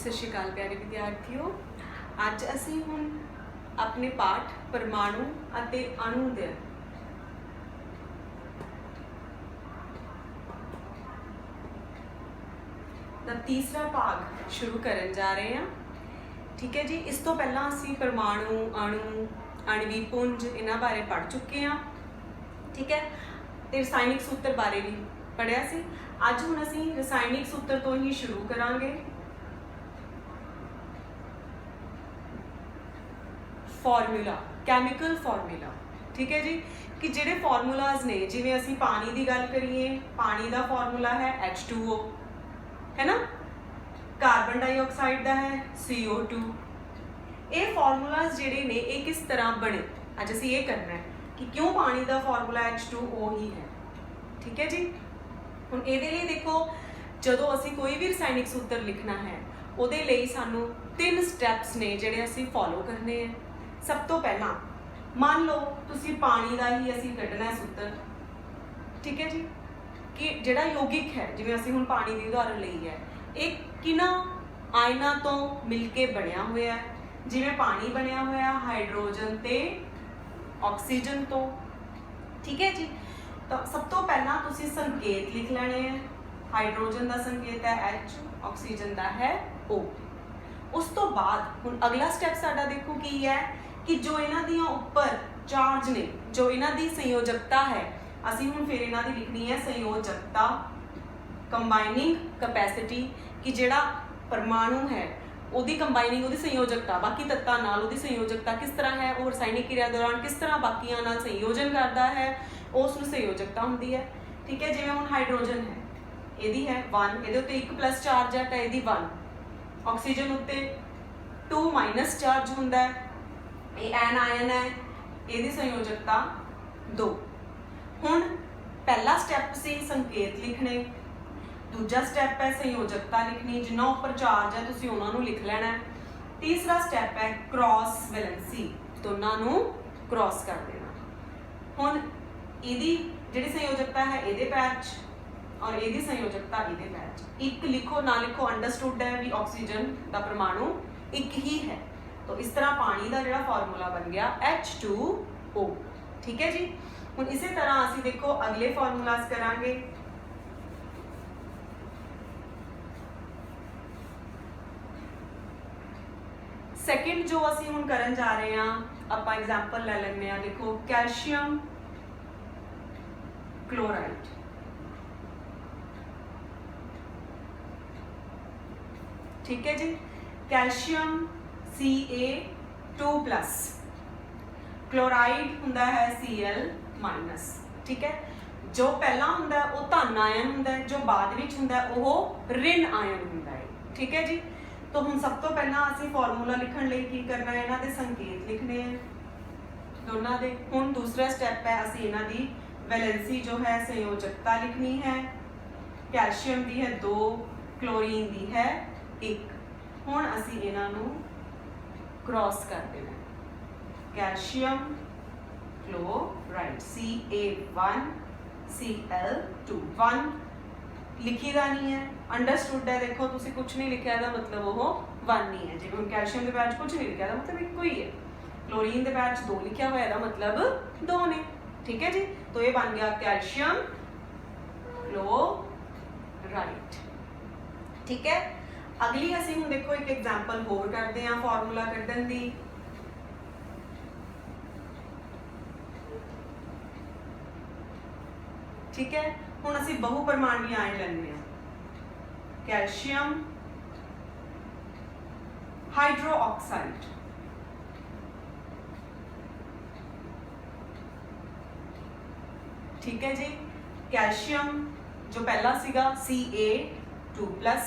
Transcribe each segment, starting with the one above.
सत श्री अकाल प्यारे विद्यार्थियों। अज असी हुण अपने पाठ परमाणु अते अणु दे तीसरा भाग शुरू करन जा रहे हैं। ठीक है जी। इस तो पहला असी परमाणु अणु आणविक पुंज इन्हां बारे पढ़ चुके हैं। ठीक है। ते रसायनिक सूत्र बारे भी पढ़िया सी। अज हुण असी रसायनिक सूत्र तो ही शुरू करांगे। Formula chemical formula. ठीक है जी। कि जिहड़े फॉर्मूलाज ने जिवें असी पानी की गल करिए, पानी का फॉर्मूला है H2O है ना, कार्बन डाइऑक्साइड का है CO2। ये फॉर्मूलाज जिहड़े ने ये किस तरह बने, अज असी ये करना है कि क्यों पानी का फॉर्मूला H2O ही है। ठीक है जी। हुण इहदे लई देखो, जदों असी कोई भी रसायनिक सूत्र लिखना है उहदे लई सानू 3 स्टैप्स ने जिहड़े असी फॉलो करने हैं। सब तो पहला मान लो तुसी पानी का ही असी कढ़ना है सूत्र। ठीक है जी। कि जिहड़ा यौगिक है, जिवें असी हुण पानी की उदाहरण लई है, एक किना आयना तो मिलके बनिया हुआ है। जिवें पानी बनिया हुआ हाइड्रोजन ते ऑक्सीजन तो। ठीक है जी। तो सब तो पहला तुसी संकेत लिख लेने हैं। हाइड्रोजन का संकेत है H, ऑक्सीजन का है O। उस तो बाद हुण अगला स्टैप साडा देखो की है कि जो इन्हां दियां उपर चार्ज ने, जो इन्हां दी संयोजकता है, असी हुण फिर इन्हां दी लिखनी है संयोजकता, कंबाइनिंग कैपेसिटी। कि जिहड़ा परमाणु है उहदी कंबाइनिंग, उहदी संयोजकता बाकी तत्तां नाल उहदी संयोजकता किस तरह है, वो रसायनिक क्रिया दौरान किस तरह बाकियां नाल संयोजन करदा है, उसनूं संयोजकता हुंदी है। ठीक है। जिवें हुण हाइड्रोजन है, इहदी है 1, इहदे उत्ते 1 प्लस चार्ज है तो इहदी 1। ऑक्सीजन उत्ते 2 माइनस चार्ज हुंदा है, ये एन आयन है, इहदी संयोजकता 2। हुण पहला स्टैप सी संकेत लिखने, दूजा स्टैप है संयोजकता लिखनी, जिन्ना उपर चार्ज है तुसीं उन्हां नूं लिख लेना है। तीसरा स्टैप है क्रॉस वैलेंसी, दोनों नूं क्रॉस कर देना। हुण इहदी जिहड़ी संयोजकता है इहदे पैच और इहदी संयोजकता इहदे पैच। एक लिखो ना लिखो अंडरस्टूड है भी ऑक्सीजन का परमाणु एक ही है। तो इस तरह पानी का जिहड़ा फॉर्मूला बन गया H2O। ठीक है जी। हुण इसी तरह असीं देखो अगले फॉर्मूलाज करांगे। सैकेंड जो असीं हुण करन जा रहे हैं, आपां एग्जाम्पल ले लैंदे हां। देखो कैल्शियम क्लोराइड। ठीक है जी। कैल्शियम Ca2+, क्लोराइड हुंदा है Cl-। ठीक है। जो पहला हुंदा है वो धन आयन हुंदा है, जो बाद विच हुंदा है वो ऋण आयन हुंदा है। ठीक है जी। तो हुण सब तो पहला असीं फॉर्मूला लिखण लई की करना है, इन्हां दे संकेत लिखने हैं दोनों दे। हुण दूसरा स्टैप है असीं इन्हां दी वैलेंसी जो है संयोजकता लिखनी है। कैल्शियम दी है 2, क्लोरीन दी है 1। हुण असीं इन्हां नूं क्रॉस कर देना। कैल्शियम क्लोराइड Ca1 Cl2 1 लिखी का नहीं है, अंडरस्टूड है। देखो तुसी कुछ नहीं लिखा था मतलब वो 1 नहीं है। जिवें कैल्शियम के पैच कुछ नहीं लिखा था मतलब एक ही है। क्लोरीन के पैच 2 लिखा हुआ है मतलब 2 ने। ठीक है जी। तो ये बन गया कैल्शियम क्लोराइड। ठीक है। अगली असीं हुण देखो एक एग्जाम्पल होर करते हैं फॉर्मूला कढण दी। ठीक है। हुण असीं बहुपरमाणवी आयन लैंदे हां। Calcium hydroxide. ठीक है जी। कैल्शियम जो पहला सीगा Ca2+,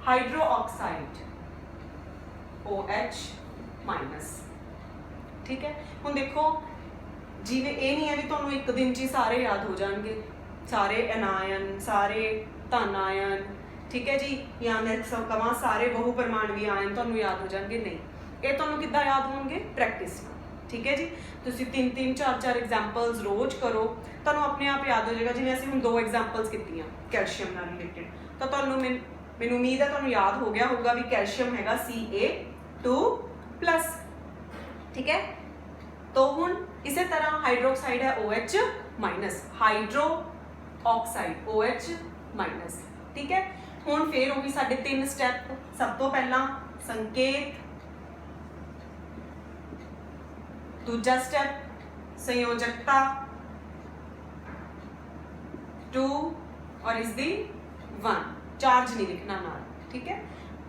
हाइड्रोऑक्साइड OH-। ठीक है। हुण देखो जिवें ये नहीं है भी तुहानूं एक दिन च सारे याद हो जाएंगे, सारे अनायन, सारे धन आयन। ठीक है जी। या मैं सब कहां सारे बहुपरमाणवी आयन तुहानूं याद हो जाएंगे, नहीं। ये तुहानूं किद्दां याद होणगे? प्रैक्टिस नाल। ठीक है जी। तुसीं 3-3 4-4 एग्जाम्पल्स रोज़ करो, तुहानूं अपने आप याद हो जाएगा। जिवें असीं हुण 2 एग्जाम्पल्स कीतियां कैल्शियम नाल रिलेटेड, तो तुहानूं मैनूं उम्मीद है तुहानूं याद हो गया होगा भी कैल्शियम हैगा Ca2+, ठीक है। तो हुण इसे तरह हाइड्रोक्साइड है OH-, हाइड्रो ऑक्साइड OH-, ठीक है। हुण फिर होगी साडे 3 स्टैप। सब तो पहला संकेत, दूजा स्टैप संयोजकता 2 और इसदी 1, चार्ज नहीं लिखना नाल, ठीक है।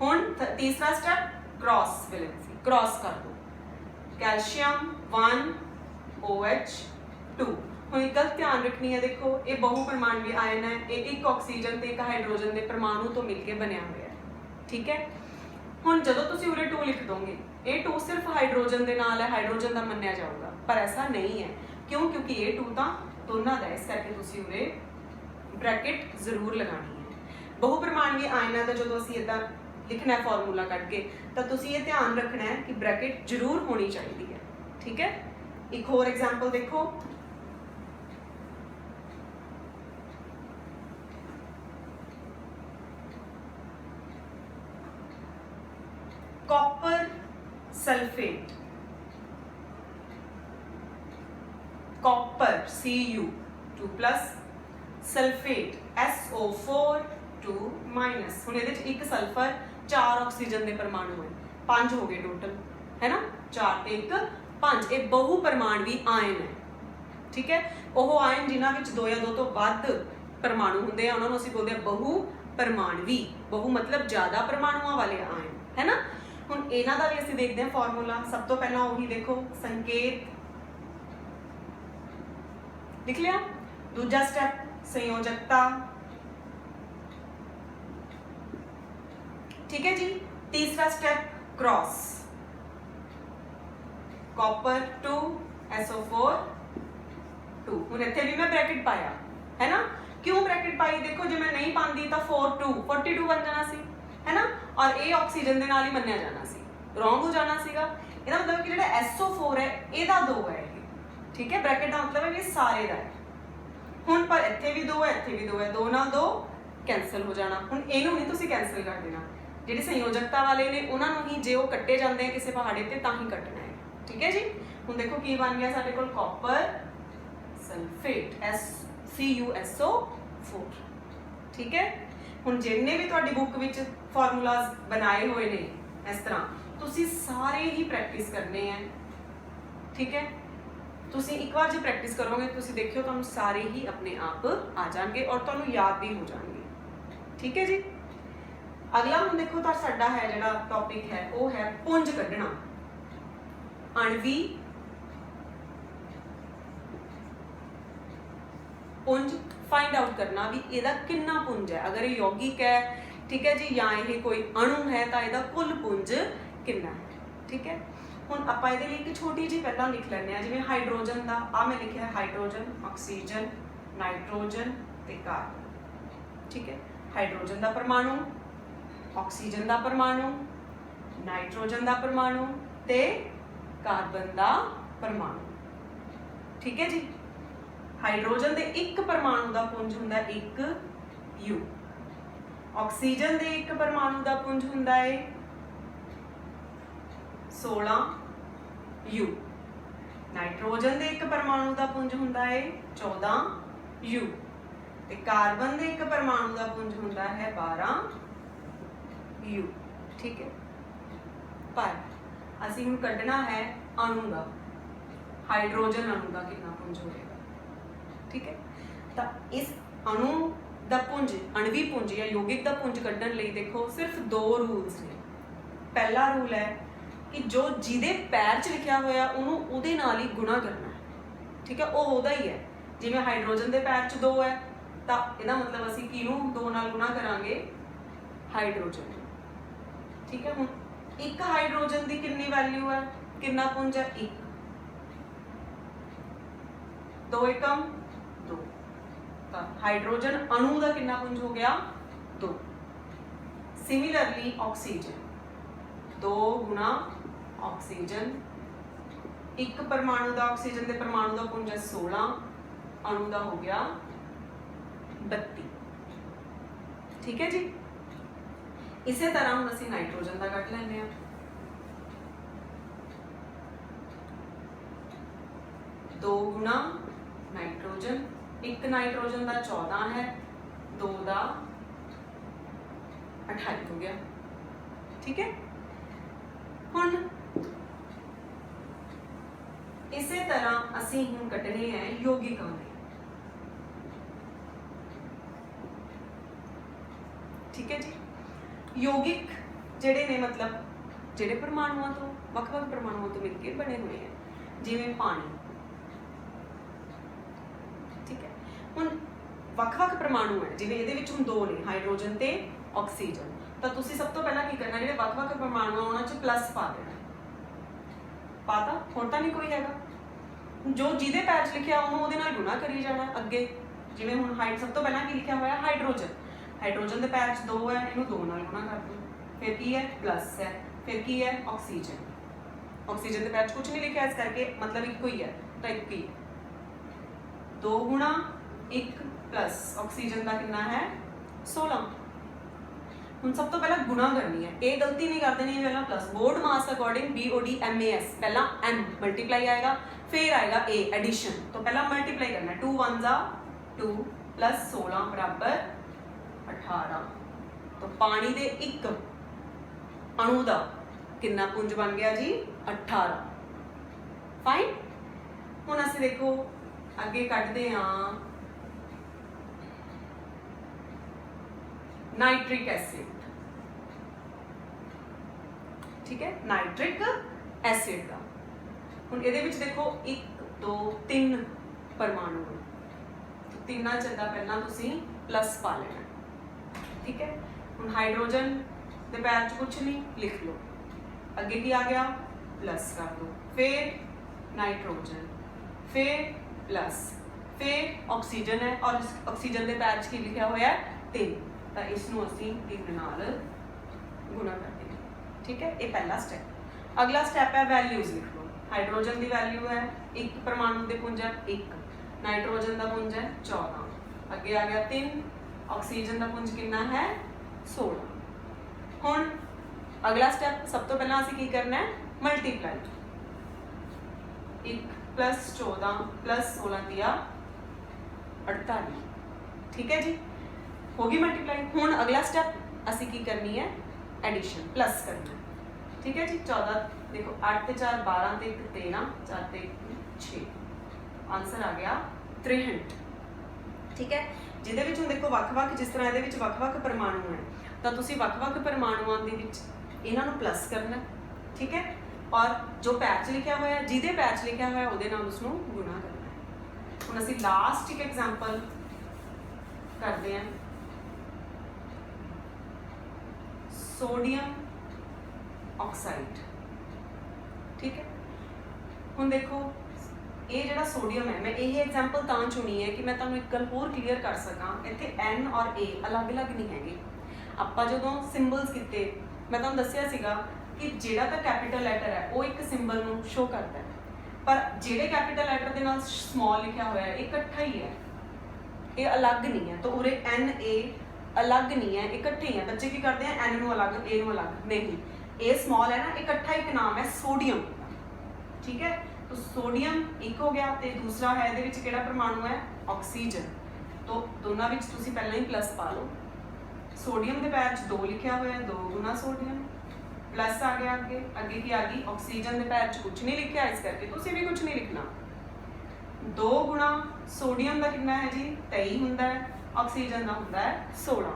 हुण तीसरा स्टैप क्रॉस वैलेंसी, क्रॉस कर दो, कैल्शियम 1 OH2। हुण एक गल ध्यान रखनी है, देखो ये बहुपरमाणवी आयन है, ये एक ऑक्सीजन ते एक हाइड्रोजन के परमाणु तो मिलके बनया हुआ है, ठीक है। हुण जदों तुसीं उरे 2 लिख दोगे, ये 2 सिर्फ हाइड्रोजन के नाल है, हाइड्रोजन का मन्निया जाऊगा, पर ऐसा नहीं है। क्यों? क्योंकि ये 2 तो दोनों का, इस करके तुसीं उरे ब्रैकेट जरूर लगानी है। बहुपरमाणवी आयनों का जो असीं इदां लिखना है फॉर्मूला कट के, तो तुसीं ये ध्यान रखना है कि ब्रैकेट जरूर होनी चाहिए है, ठीक है। एक होर एग्जाम्पल देखो, copper sulphate, copper Cu2+, sulphate SO4 2-। हुण इहदे च एक सल्फर 4 ऑक्सीजन के परमाणु है, 5 हो गए टोटल, है ना, 4 ते 1 5। ये बहुपरमाणवी आयन है, ठीक है। वो आयन जिन्हां विच 2 या 2 तो वध परमाणु हुंदे आ, उन्हां नूं असीं बोलदे आ बहुपरमाणवी। बहु मतलब ज़्यादा परमाणुओं वाले आयन, है ना। हुण इन्हां दा भी असीं देखदे हां फॉर्मूला। सब तो पहला वही देखो, संकेत लिख लिया, दूजा स्टेप संयोजकता, ठीक है जी। तीसरा स्टेप क्रॉस, कॉपर 2 SO4 2। हुण इत्थे भी मैं ब्रैकेट पाया, है ना। क्यों ब्रैकेट पाई? देखो जे मैं नहीं पाती तो 42 बन जाना सी, है ना, और ये ऑक्सीजन के नाल ही मन्निया जाना सी, रॉन्ग हो जाना सीगा। इसदा मतलब कि जिहड़ा SO4 है इहदा 2 है, ठीक है। ब्रैकेट का मतलब है कि सारे दा है। हुण पर इत्थे भी 2 है, इत्थे भी 2 है, 2 नाल 2 कैंसल हो जाना। हुण इहनूं नहीं तुसीं कैंसल कर देना, जिहड़े संयोजकता वाले ने उन्हां नूं ही जे वो कट्टे जाते हैं किसी पहाड़े ते तां ही कट्टना है, ठीक है जी। हुण देखो की बन गया साडे कोल कॉपर सल्फेट CuSO4, ठीक है। हुण जिन्ने भी तुहाडी बुक विच फॉर्मूलाज बनाए हुए ने इस तरह तुसीं सारे ही प्रैक्टिस करने हैं, ठीक है। तुसीं एक बार जो प्रैक्टिस करोगे तुसीं देखियो तुहानूं सारे ही अपने आप आ जाएंगे और तुहानूं याद भी हो जाएंगे, ठीक है जी। अगला हम देखो तो साडा है जिहड़ा टॉपिक है वो है पुंज कढना, अणवी पुंज फाइंड आउट करना भी इहदा कितना पुंज है। अगर ये यौगिक है, ठीक है जी, या ये कोई अणु है तो इहदा कुल पुंज कितना है, ठीक है। हुण आपां इहदे लई एक छोटी जी पहलां लिख लैंदे आ, जिवें हाइड्रोजन दा आ मैं लिखिआ हाइड्रोजन, ऑक्सीजन, नाइट्रोजन ते कार्बन, ठीक है। हाइड्रोजन दा परमाणु, ऑक्सीजन दा परमाणु, नाइट्रोजन दा परमाणु ते कार्बन दा परमाणु, ठीक है जी। हाइड्रोजन दे एक परमाणु दा पुंज हुंदा 1 U, ऑक्सीजन दे एक परमाणु दा पुंज हुंदा है 16 U, नाइट्रोजन दे एक परमाणु दा पुंज हुंदा है 14 U ते कार्बन दे एक परमाणु दा पुंज हुंदा है 12 U, ठीक है। पर असीं हुण कढना है अणु दा, हाइड्रोजन अणु दा कितना पुंज होएगा, ठीक है। तो इस अणु दा पुंज, अणवी पुंज या यौगिक दा पुंज कढण लई देखो सिर्फ 2 रूल्स ने। पहला रूल है कि जो जिहदे पैर च लिखिया होया उहनूं उहदे नाल ही गुणा करना है, ठीक है, वो उहदा ही है। जिवें हाइड्रोजन दे पैर च 2 है तो इहदा मतलब असीं किहनूं 2 नाल गुणा करांगे, हाइड्रोजन, ठीक है। हुण एक हाइड्रोजन की कितनी वैल्यू है, कितना पुंज है 1, 2 एकम 2, तो हाइड्रोजन अणु का कितना पुंज हो गया 2। सिमिलरली ऑक्सीजन 2 गुणा ऑक्सीजन, एक परमाणु का ऑक्सीजन के परमाणु का पुंज है 16, अणु का हो गया 32, ठीक है जी। इसे तरह हम असीं नाइट्रोजन का कट लैंदे आ। दो गुणा नाइट्रोजन, एक नाइट्रोजन का 14 है, दो का 28 हो गया। ठीक है, हुण इसे तरह असीं हुण कटने हैं यौगिकां दे। ठीक है जी, यौगिक जिहड़े ने मतलब जिहड़े परमाणुओं तो वख-वख परमाणुओं तो मिलकर बने हुए हैं, जिवें पानी। ठीक है, हुण वख-वख परमाणु है, जिवें इहदे विच हुण दो ने, हाइड्रोजन ते ऑक्सीजन। तो तुसीं सब तो पहला की करना, जिहड़े वख-वख परमाणु आ उहनां 'च प्लस पा देना। पाता हुण तां नहीं कोई हैगा, जो जिहदे पैर 'च लिखिआ उहनूं उहदे नाल गुणा करी जाना अगे। जिवें हुण हाइड सब तो पहला की लिखिआ होया हाइड्रोजन, हाइड्रोजन के पैर 'च 2 है, इहनूं 2 नाल गुणा कर दो, फिर की है प्लस है, फिर की है ऑक्सीजन। ऑक्सीजन के पैर 'च कुछ नहीं लिखिआ, इस करके मतलब इक्को ही है, तो एक ही है। 2 गुणा 1 प्लस ऑक्सीजन का कितना है 16। हुण सब तो पहला गुणा करनी है, ये गलती नहीं करते नहीं, पहला प्लस बोर्ड मास अकॉर्डिंग BODMAS, पहला M मल्टीप्लाई आएगा, फिर आएगा A एडिशन। तो पहला मल्टीप्लाई करना है, 2 1 जा 2 प्लस 16 बराबर 18। तो पानी दे एक अणु का कितना पुंज बन गया जी 18। फाइन, हुण असीं देखो अगे कटदे हां नाइट्रिक एसिड। ठीक है, नाइट्रिक एसिड का हुण इहदे विच देखो 1 2 3 परमाणु है, तो तीनां चंदा पहला तुसीं प्लस पा लेना। ठीक है, हुण हाइड्रोजन दे पैर च कुछ नहीं, लिख लो, अगे की आ गया प्लस कर दो, फिर नाइट्रोजन, फिर प्लस, फिर ऑक्सीजन है, और ऑक्सीजन के पैर च की लिखा हुआ है 3, तो इसनूं असीं 3 नाल गुणा कर देंगे। ठीक है, ये पहला स्टैप। अगला स्टैप है वैल्यूज लिख लो। हाइड्रोजन की वैल्यू है 1 परमाणु के पुंज है 1, नाइट्रोजन का पुंज है 14, अगे आ गया 3, ऑक्सीजन का पुंज कितना है 16। हुण अगला स्टैप, सब तो पहला असीं की करना है मल्टीप्लाई, 1 प्लस 14 प्लस 16 दिया 48। ठीक है जी, होगी मल्टीप्लाई। हुण अगला स्टैप असीं की करनी है एडिशन, प्लस करना है। ठीक है जी, 14 देखो 8 ते 4 12 ते 1 13, 4 ते 1 6, आंसर आ गया 63। ठीक है, जिहदे विच हुण देखो वख-वख, जिस तरह इहदे विच वख-वख परमाणु है, तो तुसीं वख-वख परमाणुआं दे विच इन्हां नूं प्लस करना। ठीक है, और जो पैर च लिखिआ होया, जिहदे पैर च लिखिआ होया उहदे नाल उसनूं गुणा करना है। हुण असीं लास्ट एक एग्जाम्पल करते हैं, सोडियम ऑक्साइड। ठीक है, हुण देखो ये जिहड़ा सोडियम है, मैं यही एग्जाम्पल तां चुनी है कि मैं तुहानूं एक गल होर क्लीयर कर सकां, इत्थे N और A अलग अलग नहीं हैगे। आपां जदों सिंबल्स कीते, मैं तुहानूं दस्सिआ सीगा कि जिहड़ा तां कैपीटल लैटर है वो एक सिंबल नूं शो करता है, पर जिहड़े कैपीटल लैटर दे नाल स्मॉल लिखिआ होया है इकट्ठा ही है, ये अलग नहीं है। तो उरे NA अलग नहीं है, इकट्ठे ही है। बच्चे की करते हैं N नूं अलग A नूं अलग, नहीं, A स्मॉल है ना, इकट्ठा एक नाम है सोडियम। ठीक है, तो सोडियम एक हो गया, तो दूसरा है इहदे विच किहड़ा परमाणु है ऑक्सीजन, तो दोनों विच तुसीं पहलां ही प्लस पा लो। सोडियम के पैर च 2 लिखिआ होया, 2 गुना सोडियम, प्लस आ गया अगे, अगे की आ गई ऑक्सीजन के पैर च कुछ नहीं लिखिआ, इस करके तुसीं भी कुछ नहीं लिखना। 2 गुणा सोडियम का कितना है जी 23 हुंदा है, ऑक्सीजन का हुंदा है 16।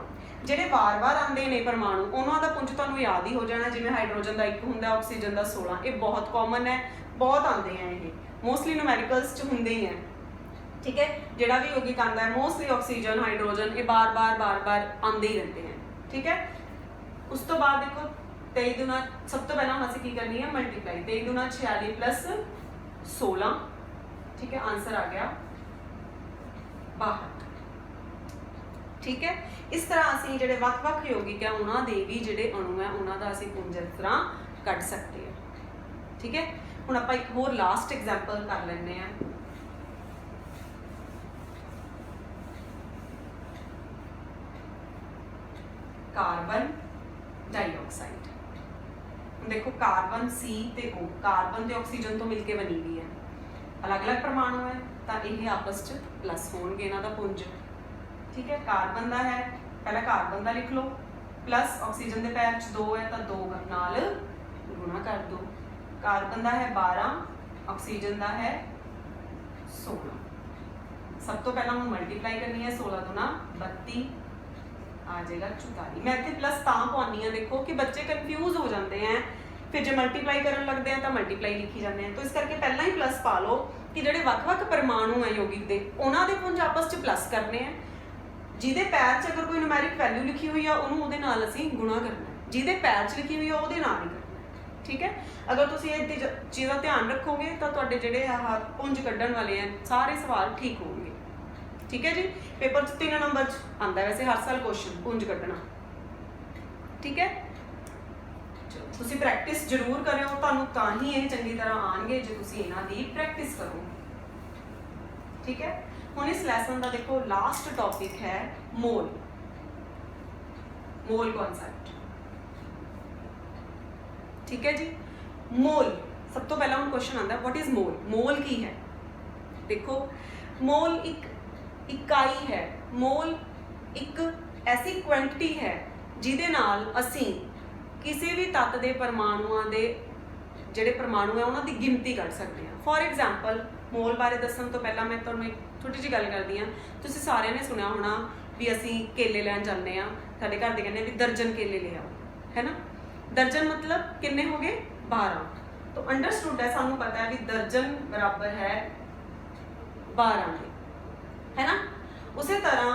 ਜਿਹੜੇ ਵਾਰ-ਵਾਰ ਆਉਂਦੇ ਨੇ परमाणु ਉਹਨਾਂ ਦਾ ਪੁੰਜ ਤੁਹਾਨੂੰ याद ही हो जाना, जिवें हाइड्रोजन का 1 ਹੁੰਦਾ, ऑक्सीजन का 16, ये बहुत कॉमन है, बहुत आते हैं, ये मोस्टली न्यूमेरिकल्स च होंगे ही हैं। ठीक है, जिहड़ा भी यौगिक आता है मोस्टली ऑक्सीजन हाइड्रोजन ये बार-बार आते ही रहते हैं। ठीक है, उस तो बाद देखो 23 दूना, सब तो पहला असीं की करनी है मल्टीप्लाई, 23 दूना 46 प्लस 16। ठीक है, आंसर आ गया 62। ठीक है, इस तरह असीं जिहड़े वख-वख यौगिक है उन्हां दे भी जिहड़े अणु है उन्हां दा असीं पुंज इस तरह कढ सकते हैं। ठीक है, हुण आपां एक होर लास्ट एग्जाम्पल कर लैंदे हैं। Carbon dioxide. देखो कार्बन C ते O, कार्बन ते ऑक्सीजन तो मिलके बनी हुई है, अलग अलग परमाणु है तो ये आपस च प्लस होणगे इन्हां दा पुंज। ठीक है, कार्बन का है, पहला कार्बन का लिख लो, प्लस ऑक्सीजन के पैर च 2 है तो 2 नाल गुणा कर दो। कार्बन का है 12, ऑक्सीजन का है 16। सब तो पहला हम मल्टीप्लाई करनी है, 16 दूना 32 आ जाएगा 44। मैं इतने प्लस तां पानी है देखो कि बच्चे कन्फ्यूज हो जाते हैं, फिर जो मल्टीप्लाई करन लगते हैं तो मल्टीप्लाई लिखी जाते हैं, तो इस करके पहला ही प्लस पा लो कि ਜਿਹੜੇ ਵੱਖ-ਵੱਖ परमाणु है यौगिक ਦੇ ਉਹਨਾਂ ਦੇ ਪੁੰਜ आपस ਚ प्लस करने हैं। ਜਿਹਦੇ ਪੈਰ 'ਚ ਅਗਰ ਕੋਈ ਨਿਊਮੈਰਿਕ ਵੈਲਿਊ ਲਿਖੀ ਹੋਈ ਆ ਉਹਨੂੰ ਉਹਦੇ ਨਾਲ ਅਸੀਂ ਗੁਣਾ ਕਰਨਾ ਹੈ, ਜਿਹਦੇ ਪੈਰ 'ਚ ਲਿਖੀ ਹੋਈ ਆ ਉਹਦੇ ਨਾਲ ਹੀ ਕਰਨਾ ਹੈ। ਠੀਕ ਹੈ, ਅਗਰ ਤੁਸੀਂ ਇਹ ਚੀਜ਼ ਦਾ ਧਿਆਨ ਰੱਖੋਗੇ ਤਾਂ ਤੁਹਾਡੇ ਜਿਹੜੇ ਆਹ ਪੁੰਜ ਕੱਢਣ ਵਾਲੇ ਆ ਸਾਰੇ ਸਵਾਲ ਠੀਕ ਹੋਣਗੇ। ਠੀਕ ਹੈ ਜੀ, ਪੇਪਰ 'ਚ 3 ਨੰਬਰ 'ਚ ਆਉਂਦਾ ਵੈਸੇ ਹਰ ਸਾਲ ਕੁਐਸਚਨ ਪੁੰਜ ਕੱਢਣਾ। ਠੀਕ ਹੈ, ਤੁਸੀਂ ਪ੍ਰੈਕਟਿਸ ਜ਼ਰੂਰ ਕਰਿਓ, ਤੁਹਾਨੂੰ ਤਾਂ ਹੀ ਇਹ ਚੰਗੀ ਤਰ੍ਹਾਂ ਆਣਗੇ ਜੇ ਤੁਸੀਂ ਇਹਨਾਂ ਦੀ ਪ੍ਰੈਕਟਿਸ ਕਰੋ। ਠੀਕ ਹੈ, ਹੁਣ ਇਸ ਲੈਸਨ ਦਾ ਦੇਖੋ ਲਾਸਟ ਟੌਪਿਕ ਹੈ ਮੋਲ, ਮੋਲ ਕਨਸੈਪਟ। ਠੀਕ ਹੈ ਜੀ, ਮੋਲ ਸਭ ਤੋਂ ਪਹਿਲਾਂ ਹੁਣ ਕੁਐਸਚਨ ਆਉਂਦਾ व्हाट इज मोल। मोल की है? देखो मोल एक इकाई है, मोल एक ऐसी क्वांटिटी है ਜਿਹਦੇ ਨਾਲ ਅਸੀਂ ਕਿਸੇ ਵੀ ਤੱਤ ਦੇ ਪਰਮਾਣੂਆਂ ਦੇ ਜਿਹੜੇ ਪਰਮਾਣੂ ਹੈ ਉਹਨਾਂ ਦੀ ਗਿਣਤੀ ਕੱਢ ਸਕਦੇ ਹਾਂ। ਫੋਰ ਐਗਜ਼ਾਮਪਲ ਮੋਲ ਬਾਰੇ ਦੱਸਣ ਤੋਂ ਪਹਿਲਾਂ ਮੈਂ ਤੁਹਾਨੂੰ ਇੱਕ ਛੋਟੀ ਜਿਹੀ ਗੱਲ ਕਰਦੀ ਹਾਂ। ਤੁਸੀਂ ਸਾਰਿਆਂ ਨੇ ਸੁਣਿਆ ਹੋਣਾ ਵੀ ਅਸੀਂ ਕੇਲੇ ਲੈਣ ਜਾਂਦੇ ਹਾਂ, ਸਾਡੇ ਘਰ ਦੇ ਕਹਿੰਦੇ ਵੀ ਦਰਜਨ ਕੇਲੇ ਲੈ ਆਓ, ਹੈ ਨਾ। ਦਰਜਨ मतलब किन्ने हो गए 12। तो अंडरस्टूड है, सानू पता है भी दर्जन बराबर है 12 के, है ना। उसी तरह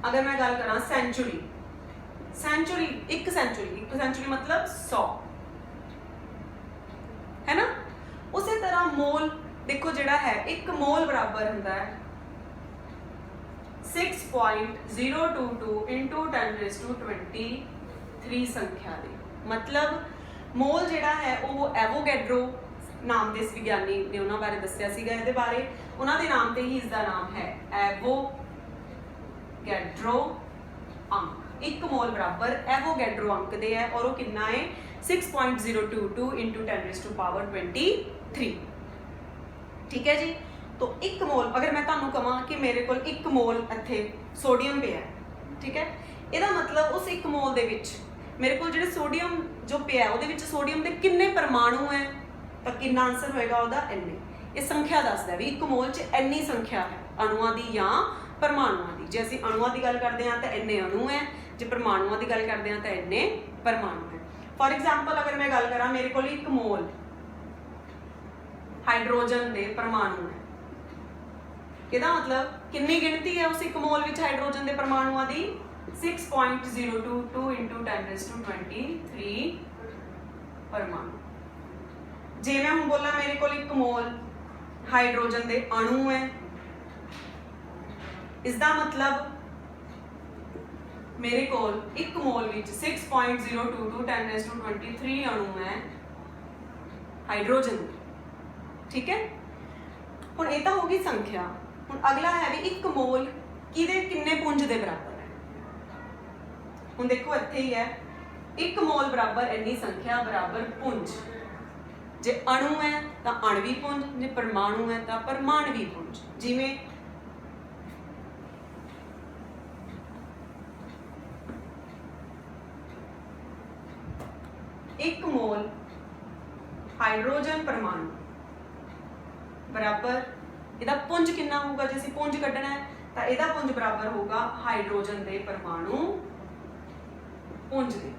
अगर मैं गल करा सेंचुरी, सेंचुरी एक सेंचुरी मतलब 100, है ना। उसी तरह मोल देखो जिहड़ा है एक मोल बराबर हुंदा है 6.022 इंटू 10⁻23 संख्या दे। मतलब मोल जिहड़ा है वो एवोगैड्रो नाम के इस विज्ञानी ने उन्होंने बारे दस्सिया सीगा, इहदे बारे उन्होंने नाम ते ही इसका नाम है एवोगैड्रो अंक। एक मोल बराबर एवोगैड्रो अंक दे है और वो कितना है 6.022 इंटू 10⁻23। ठीक है जी, तो एक मोल अगर मैं तुहानू कहां कि मेरे को एक मोल इत्थे सोडियम पे है, ठीक है, इहदा मतलब उस एक मोल दे विच मेरे को जो सोडियम जो पिया है वो सोडियम के किन्ने परमाणु है, तो कितना आंसर होएगा वह इन्ने। ये संख्या दसदा भी एक मोल च इन्नी संख्या है अणुओं की या परमाणुओं की। जे असीं अणुओं की गल करते हैं तो इन्ने अणु है, जे परमाणुओं की गल करते हैं तो इन्ने परमाणु है। फॉर एग्जाम्पल अगर मैं गल करा मेरे को एक मोल हाइड्रोजन के परमाणु है, इसका मतलब कितनी गिनती है उस एक मोल विच हाइड्रोजन के परमाणुओं की 6.022 इंटू 10⁻23 परमाणु। जे मैं हम बोला मेरे को एक मोल हाइड्रोजन के अणु है, इसका मतलब मेरे को एक मोल विच 6.022 10⁻23 अणु है हाइड्रोजन। ठीक है, हुण ये तो होगी संख्या। हुण अगला है भी एक मोल किदे किन्ने पुंज के बराबर है। हुण देखो इत्थे ही है एक मोल बराबर इन्नी संख्या बराबर पुंज। जे अणु है तो आणवी पुंज, जे परमाणु है तो परमाणवी पुंज। जिवें एक मोल हाइड्रोजन परमाणु बराबर इहदा पुंज कितना होगा, जे असीं पुंज कढना है तो इहदा पुंज बराबर होगा हाइड्रोजन के परमाणु पुंज दे।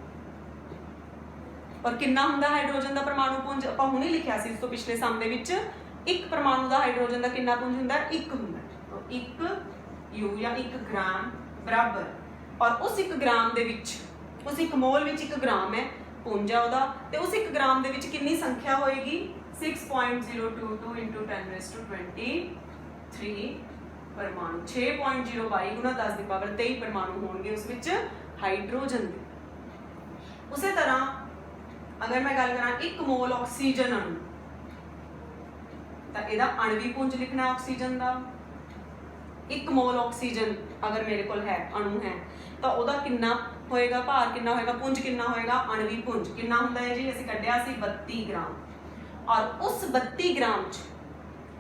और कितना हुंदा हाइड्रोजन का परमाणु पुंज आपां हुणे लिखिया सी इस तो पिछले सम दे विच एक परमाणु का हाइड्रोजन का कितना पुंज हुंदा एक हुंदा। तो एक यू या 1 ग्राम बराबर, और उस 1 ग्राम दे विच उस एक मोल विच 1 ग्राम है पुंज है उहदा, ते उस 1 ग्राम दे विच कितनी संख्या होएगी 6.022 इंटू 10⁻23 परमाणु। 6.022 गुणा 10 की पावर 23 परमाणु होंगे उस विच हाइड्रोजन दे। उसी तरह अगर मैं गल करा एक मोल ऑक्सीजन अणु, तो इहदा अणवी पुंज लिखना ऑक्सीजन का। एक मोल ऑक्सीजन अगर मेरे को है अणु है तो वह कितना होएगा, भार कितना होएगा, पुंज कितना होएगा, अणवी पुंज कितना हुंदा है जी, असीं कढिया सी 32 ग्राम। और उस 32 ग्राम च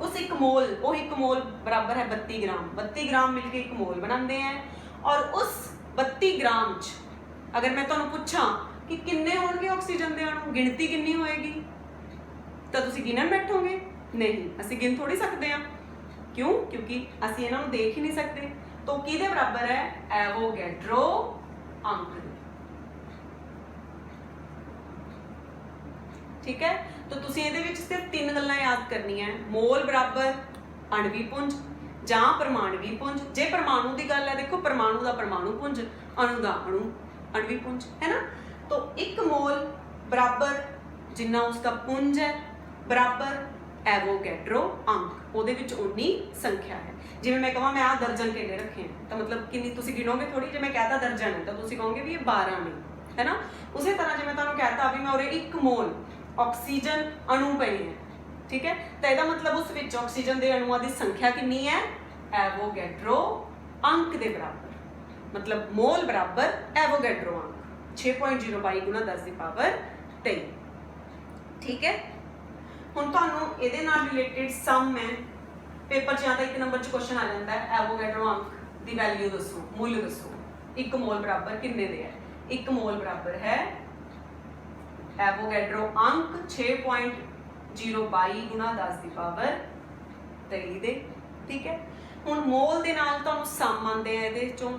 उस एक मोल, वो एक मोल बराबर है 32 ग्राम, 32 ग्राम मिलके एक मोल बनाते हैं। और उस 32 ग्राम च अगर मैं तुहानूं पुछां कि किन्ने होणगे ऑक्सीजन दे अणु, गिणती किन्नी होएगी, तो तुसीं गिणन बैठोगे? नहीं, असीं गिण थोड़ी सकते हैं। क्यों? क्योंकि असीं इन्हां नूं देख ही नहीं सकते। तो किहदे बराबर है? एवोगैड्रो अंक। ठीक है, तो तुसीं इहदे विच सिर्फ 3 गल्लां याद करनियां है, मोल बराबर अणवी पुंज जां परमाणवी पुंज। जे परमाणु की गल है, देखो परमाणु का परमाणु पुंज, अणु का अणु अणवी पुंज, है ना। तो 1 मोल बराबर जिन्ना उसका पुंज है बराबर एवोगैड्रो अंक, ਉਹਦੇ ਵਿੱਚ उन्नी संख्या है। जिवें मैं कहां मैं आ दर्जन केले रखे हैं, तो मतलब किन्नी तुसीं गिनोगे थोड़ी। जे मैं कहता दर्जन है तो तुसीं कहोगे भी ये 12 ने, है ना। उसी तरह जे मैं तुहानूं कहता भी मैं उरे 1 मोल ऑक्सीजन अणु पए हैं, ठीक है, तो ਇਹਦਾ मतलब उस विच ऑक्सीजन के अणुओं की संख्या कितनी है? एवोगैड्रो अंक के बराबर, मतलब मोल बराबर एवोगैड्रो अंक 6.022 गुणा 10 की पावर 23। ठीक है, हुण तुहानूं इहदे नाल रिलेटेड सम है पेपर च, या तो 1 नंबर च क्वेश्चन आ जाता है एवोगैड्रो अंक की वैल्यू दसो, मुल दसो। 1 मोल बराबर किन्ने दे है? 1 मोल बराबर है एवोगैड्रो अंक 6.022 गुणा 10 की पावर 23 दे। ठीक है, हुण मोल दे नाल तुहानूं सम आंदे आ, इहदे चों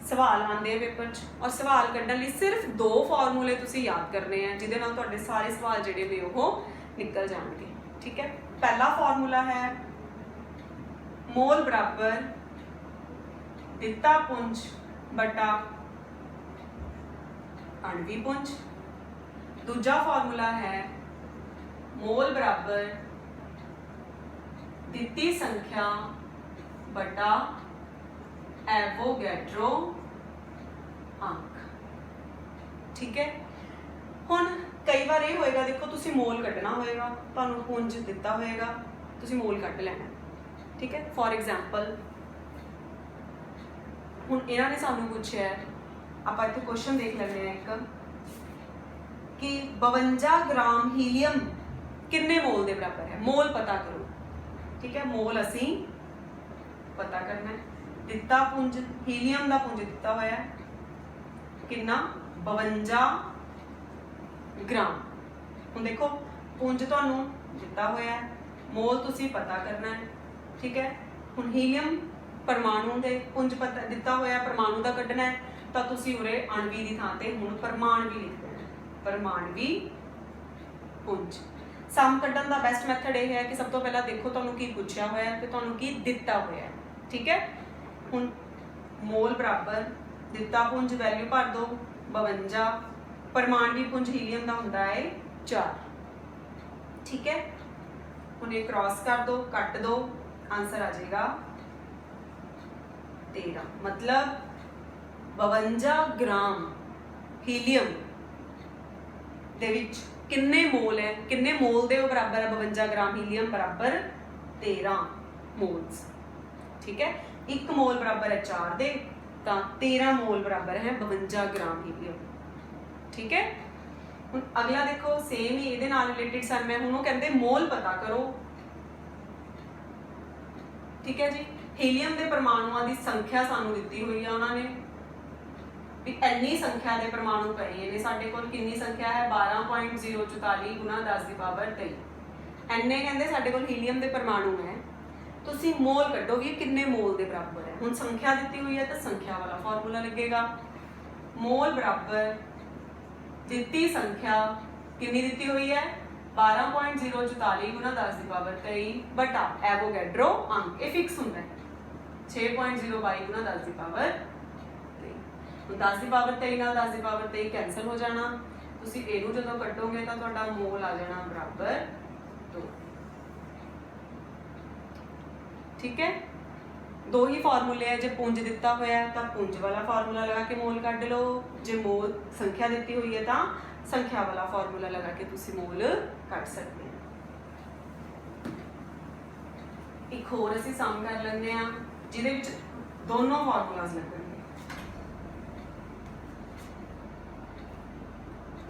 सवाल आंदे हैं पेपर च, और सवाल कड्ढण लई सिर्फ 2 फार्मूले तुसीं याद करने हैं, जिहदे नाल तुहाडे सारे सवाल जिहड़े ने ओह निकल जाएंगे। ठीक है, पहला फार्मूला है मोल बराबर दिता पुंज बटा अणवी पुंज। दूजा फार्मूला है मोल बराबर दिती संख्या बटा एवोगैड्रो अंक। ठीक है, हुण कई बार ये होएगा, देखो तुसी मोल कड्ढना होएगा, तुहानूं पुंज दिता होएगा, तुसी मोल कड्ढ लेना। ठीक है, फॉर एग्जाम्पल हुण इन्हां ने सानूं पुछिआ है, आपां इत्थे क्वेश्चन देख लैंदे हैं एक, कि 52 ग्राम हीलियम किन्ने मोल के बराबर है, मोल पता करो। ठीक है, मोल असीं पता करना है। दिता पुंज हीलियम का पुंज दिता होया कितना 52 ग्राम। हुण देखो पुंज तुहानूं दिता होया, मोल तुसीं पता करना है। ठीक है, हुण हीलियम परमाणु दे पुंज पता दिता होया, परमाणु का कड्ढना है, तो तुसीं उरे अणवी की थां ते हुण परमाणवी लिख देना, परमाणवी पुंज। सम कड्ढण का बेस्ट मैथड यह है कि सब तो पहला देखो तुहानूं की पुछया होया ते तुहानूं की दिता होया। ठीक है, हुण मोल बराबर दिता पुंज वैल्यू भर दो 52, परमाणवी पुंज हीलियम का हुंदा है 4। ठीक है, हुण ये क्रॉस कर दो, कट दो, आंसर आ जाएगा 13। मतलब 52 ग्राम हीलियम दे विच किन्ने मोल है, किन्ने मोल दे बराबर है 52 ग्राम हीलियम बराबर 13 मोल्स। ठीक है, 1 मोल बराबर है 4 दे, तो 13 मोल बराबर है 52 ग्राम हीलियम। ठीक है, हुण अगला देखो सेम ही इहदे नाल रिलेटेड सम है। हुण वो कहंदे मोल पता करो। ठीक है जी, हीलियम के परमाणुओं की संख्या सानू दिती हुई है उन्होंने भी, इन्नी संख्या के परमाणु पए ने साडे कोल, कितनी संख्या है 12.044 गुणा 10 की पावर 23। इन्ने कहंदे साडे कोल हीलियम के परमाणु है, तुसीं मोल कड्ढो भी किन्ने मोल के बराबर है। हुण संख्या दी हुई है तो संख्या वाला फॉर्मूला लगेगा, मोल बराबर दिती संख्या कितनी दी हुई है 12.044 गुणा 10 की पावर 23 बटा एवोगैड्रो अंक, ये फिक्स होंदा है 6.022 गुणा 10 की पावर 23। 10 की पावर 23 नाल 10 की पावर 23 कैंसल हो जाना, तुसीं इहनूं जदों कट्टोगे तो तुहाडा मोल आ जाना बराबर 2। ठीक है, 2 ही फार्मूले है, जो पुंज दिता होया तो पुंज वाला फार्मूला लगा के मोल कढ लो, जो मोल संख्या दी हुई है तो संख्या वाला फार्मूला लगा के तुसी मोल कढ सकते हैं। एक होर असीं सम कर लैंदे आ जिहदे विच दोनों फार्मूलाज लगणगे।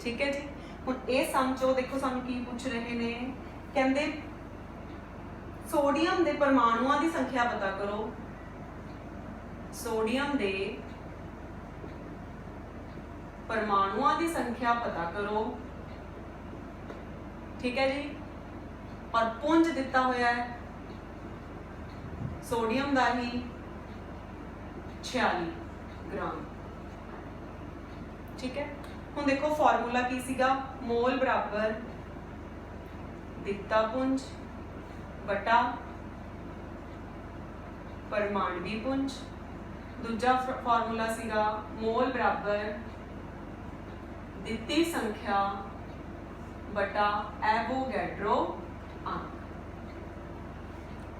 ठीक है जी। हुण ये सम चो देखो सानू की पूछ रहे ने, कहंदे सोडियम दे परमाणुओं की संख्या पता करो, सोडियम दे परमाणुओं की संख्या पता करो, ठीक है जी। और पुंज दिता होया है सोडियम का ही 46 ग्राम, ठीक है। हुण देखो फॉर्मूला की सीगा, मोल बराबर दिता पुंज बटा परमाणवी पुंज। दूजा फॉर्मूला सीगा मोल बराबर दिती संख्या बटा एवोगैड्रो अंक,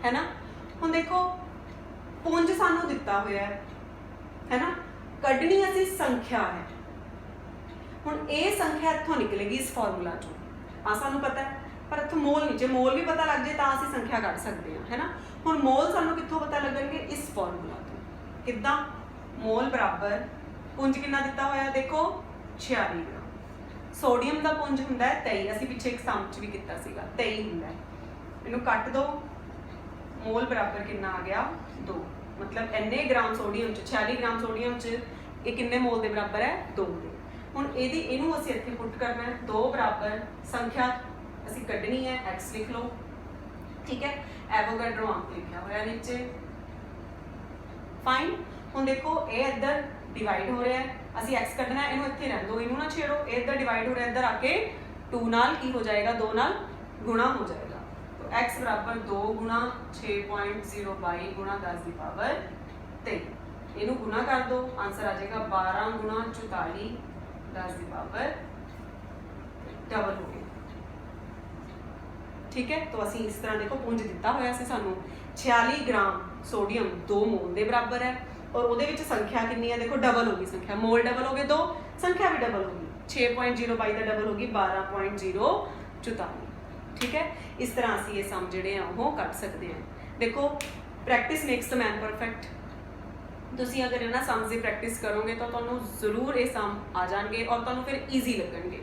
है ना। हुण देखो पुंज सानू दिता होया है ना, कढ़नी असी संख्या है। हुण ये संख्या इत्थों निकलेगी इस फॉर्मूला चों, आ सानू पता है, पर इत्थों मोल नहीं, जे मोल भी पता लग जाए तो असीं संख्या कढ़ सकते हैं, है ना। हुण मोल सानू कित्थों पता लगणगे, इस फॉर्मूला तो। किद्दां, मोल बराबर पुंज कितना दिता होया देखो 46 ग्राम। सोडियम का पुंज हुंदा है 23, असीं पिछे एक सम च भी कीता सीगा 23 हुंदा है, इहनूं कट दो, मोल बराबर कितना आ गया 2, मतलब इन्ने ग्राम सोडियम च 46 ग्राम सोडियम च ये किन्ने मोल के बराबर है 2 दे। हुण इहदी इहनूं असीं इत्थे पुट करना है, 2 बराबर संख्या असीं कढ़नी है x लिख लो, ठीक है। एवोगैड्रो अंक लिखा होया नीचे, फाइन। हुण देखो ये इधर डिवाइड हो रहा है, असीं x कढ़ना है, इहनूं इत्थे रहन दो, इहनूं ना छेड़ो, ये इधर डिवाइड हो रहा है, इधर आके 2 नाल की हो जाएगा, 2 नाल गुणा हो जाएगा, तो x बराबर 2 गुणा 6.022 गुणा 10 की पावर 23, इहनूं गुणा कर दो, आंसर आ जाएगा 12 गुणा 44 10 की पावर डबल हो गया, ठीक है। तो असी इस तरह देखो पुंज दिता होया सी सानू 46 ग्राम सोडियम 2 मोल के बराबर है, और उहदे विच संख्या कितनी है देखो डबल होगी, संख्या मोल डबल हो गए 2, संख्या भी डबल होगी 6.022 का डबल होगी 12.044, ठीक है। इस तरह असी ये सम जिहड़े हैं वो कट सकते हैं। देखो practice makes the man perfect, तुसीं अगर इन्हां सम्स की प्रैक्टिस करोगे तो तुहानूं जरूर ये सम आ जाएंगे और तुहानूं फिर ईजी लगणगे,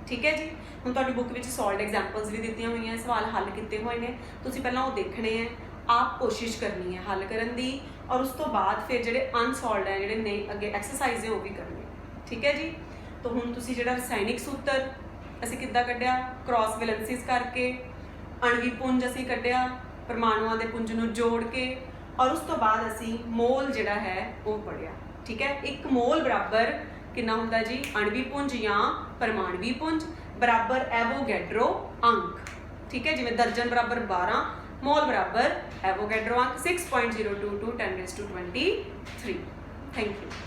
ठीक है जी। हुण तुहाडी बुक विच सॉल्वड एग्जाम्पल्स भी दित्तियां होईयां, सवाल हल किए हुए हैं, तुसीं पहलां वो देखने हैं, आप कोशिश करनी है हल करन दी, और उस तो बाद फिर जिहड़े अनसॉल्वड है, जिहड़े नहीं अगे एक्सरसाइज है वो भी करने, ठीक है जी। तो हुण तुसीं जिहड़ा रसायनिक सूत्र असीं किद्दां कढिया, क्रॉस वैलेंसिस करके, अणवी पुंज असीं कढिया परमाणुओं के पुंज नूं जोड़ के, और उस तो बाद असीं मोल जिहड़ा है वो पढ़िया, ठीक है। एक मोल बराबर कितना हुंदा जी, अणवी पुंज या परमाणवी पुंज बराबर एवोगैड्रो अंक, ठीक है। जिवें दर्जन बराबर 12, मोल बराबर एवोगैड्रो अंक 6.022 10⁻23। Thank you.